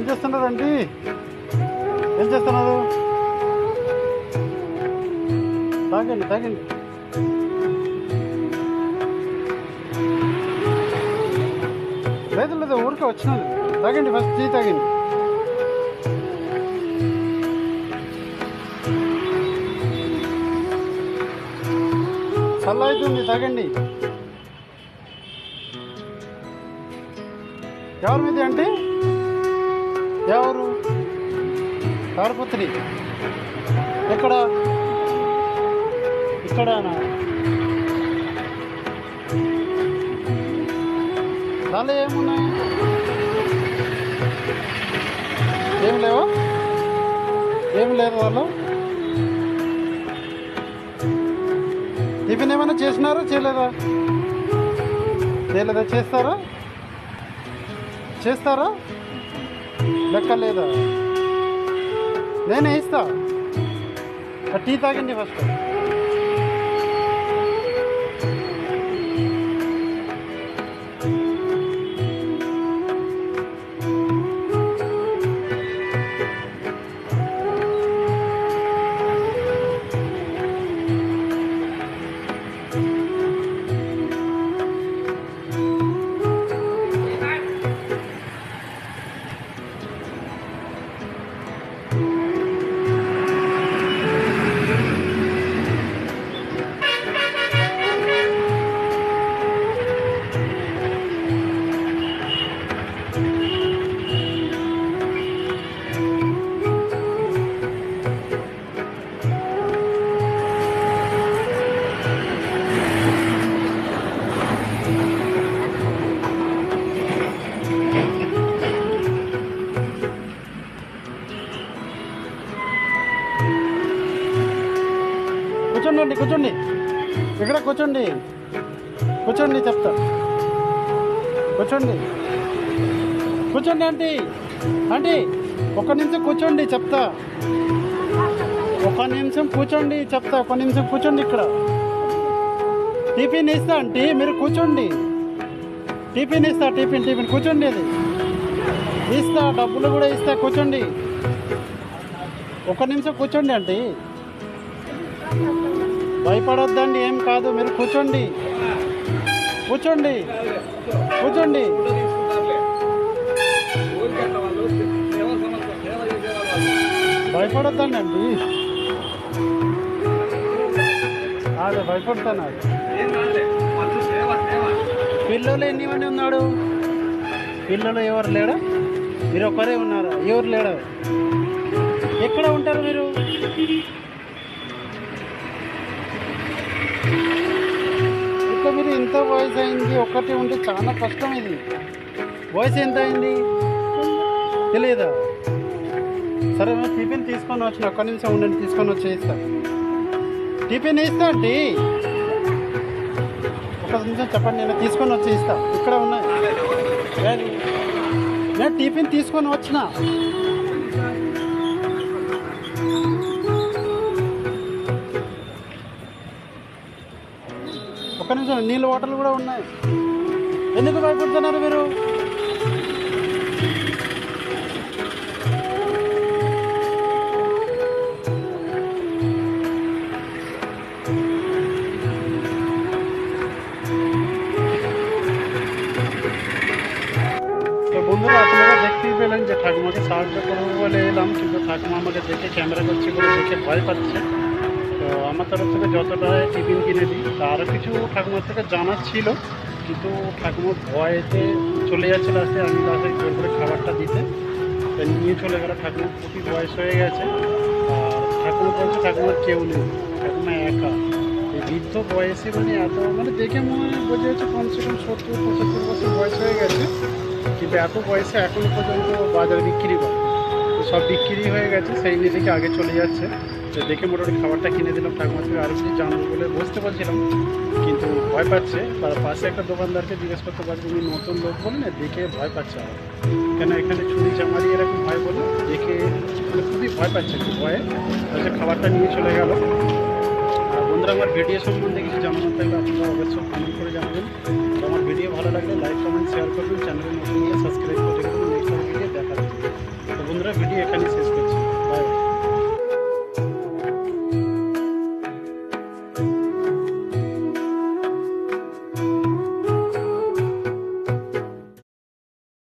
చేస్తున్నారండి? ఏం చేస్తున్నారు? తాగండి తాగండి. లేదు లేదు, ఊరికే వచ్చినది. తాగండి, ఫస్ట్ టీ తాగండి. చల్ల అవుతుంది, తాగండి. ఎవరి మీద అంటే? ఎవరు? తారపత్రి ఎక్కడ? ఇక్కడనా? దానిలో ఏమున్నాయి? ఏం లేవా? ఏం లేదు వాళ్ళు. టిఫిన్ ఏమైనా చేసినారా? చేయలేదా? చేయలేదా? చేస్తారా? చేస్తారా? లెక్క లేదా? నేనే ఇస్తా. టీ తాగండి ఫస్ట్. కూర్చోండి, కూర్చోండి. ఇక్కడ కూర్చోండి, కూర్చోండి చెప్తా. కూర్చోండి, కూర్చోండి ఆంటీ. ఆంటీ ఒక్క నిమిషం కూర్చోండి చెప్తా. ఒక నిమిషం కూర్చోండి చెప్తా. ఒక నిమిషం కూర్చోండి. ఇక్కడ టిఫిన్ ఇస్తా ఆంటీ, మీరు కూర్చోండి. టిఫిన్ ఇస్తా. టిఫిన్ కూర్చోండి. అది ఇస్తా, డబ్బులు కూడా ఇస్తా. కూర్చోండి, ఒక నిమిషం కూర్చోండి ఆంటీ. భయపడొద్దండి, ఏం కాదు. మీరు కూర్చోండి, కూర్చోండి, కూర్చోండి. భయపడొద్దండి అండి. అదే భయపడతాను. పిల్లలు ఎన్నిమంది ఉన్నాడు? పిల్లలు ఎవరు లేడా? మీరు ఒకరే ఉన్నారా? ఎవరు లేడా? ఎక్కడ ఉంటారు మీరు? ఇంకా మీరు ఇంత వయసు అయింది, ఒక్కటి ఉంటే చాలా కష్టం. ఇది వయసు ఎంత అయింది తెలియదా? సరే, మేము టిఫిన్ తీసుకొని వచ్చిన. ఒక్క నిమిషం ఉండండి, తీసుకొని వచ్చి ఇస్తా. టిఫిన్ ఇస్తా అండి. ఒక నిమిషం చెప్పండి, నేను తీసుకొని వచ్చి ఇస్తా. ఇక్కడ ఉన్నాయి. నేను టిఫిన్ తీసుకొని వచ్చిన. ఒక్క నిమిషం, నీళ్ళ బాటిల్ కూడా ఉన్నాయి. ఎందుకు భయపడుతున్నారు మీరు? তো বন্ধুরা, আপনারা দেখতেই পেলেন যে ঠাকুমাকে সাহায্য করবো বলে এলাম, কিন্তু ঠাকুমা আমাকে দেখে ক্যামেরা করছে বলে দেখে ভয় পাচ্ছে। তো আমার তরফ থেকে যতটা টিফিন কিনে দিই, আরও কিছু ঠাকুমার থেকে জানার ছিল, কিন্তু ঠাকুমার ভয়েতে চলে যাচ্ছে। লাস্টে আমি জোর করে খাবারটা দিতে নিয়ে চলে গেল। ঠাকুমার খুবই বয়স হয়ে গেছে, আর ঠাকুমা বলছে ঠাকুমার কেউ নেই, ঠাকুমা একা। এই বৃদ্ধ বয়সে এত দেখে মনে বোঝা যাচ্ছে কমসে কম 70-75 বছর বয়স হয়ে গেছে, কিন্তু এত বয়সে এখনও পর্যন্ত বাজারে বিক্রি করে। তো সব বিক্রি হয়ে গেছে, সেই নিয়ে থেকে আগে চলে যাচ্ছে। তো দেখে মোটামুটি খাবারটা কিনে দিলাম। ঠাকুমার থেকে আরও কিছু জানবো বলে বসতে বলছিলাম, কিন্তু ভয় পাচ্ছে। তার পাশে একটা দোকানদারকে জিজ্ঞেস করতে পারছি, উনি নতুন লোক বলে না, দেখে ভয় পাচ্ছে। আর কেন এখানে চুরি চামারি এরকম ভয় বলে দেখে খুবই ভয় পাচ্ছে, খুব ভয়ে। তাহলে খাবারটা নিয়ে চলে গেল। আর বন্ধুরা, আমার ভিডিও সম্বন্ধে কিছু জানানোর থাকলে আপনারা অবশ্যই কমেন্ট করে জানাবেন। আর আমার ভিডিও ভালো লাগলে লাইক, কমেন্ট, শেয়ার করবেন। চ্যানেলের নতুন গিয়ে সাবস্ক্রাইব করে দেবেন। নেক্সট ভিডিও দেখা যাবে। বন্ধুরা ভিডিও এখানেই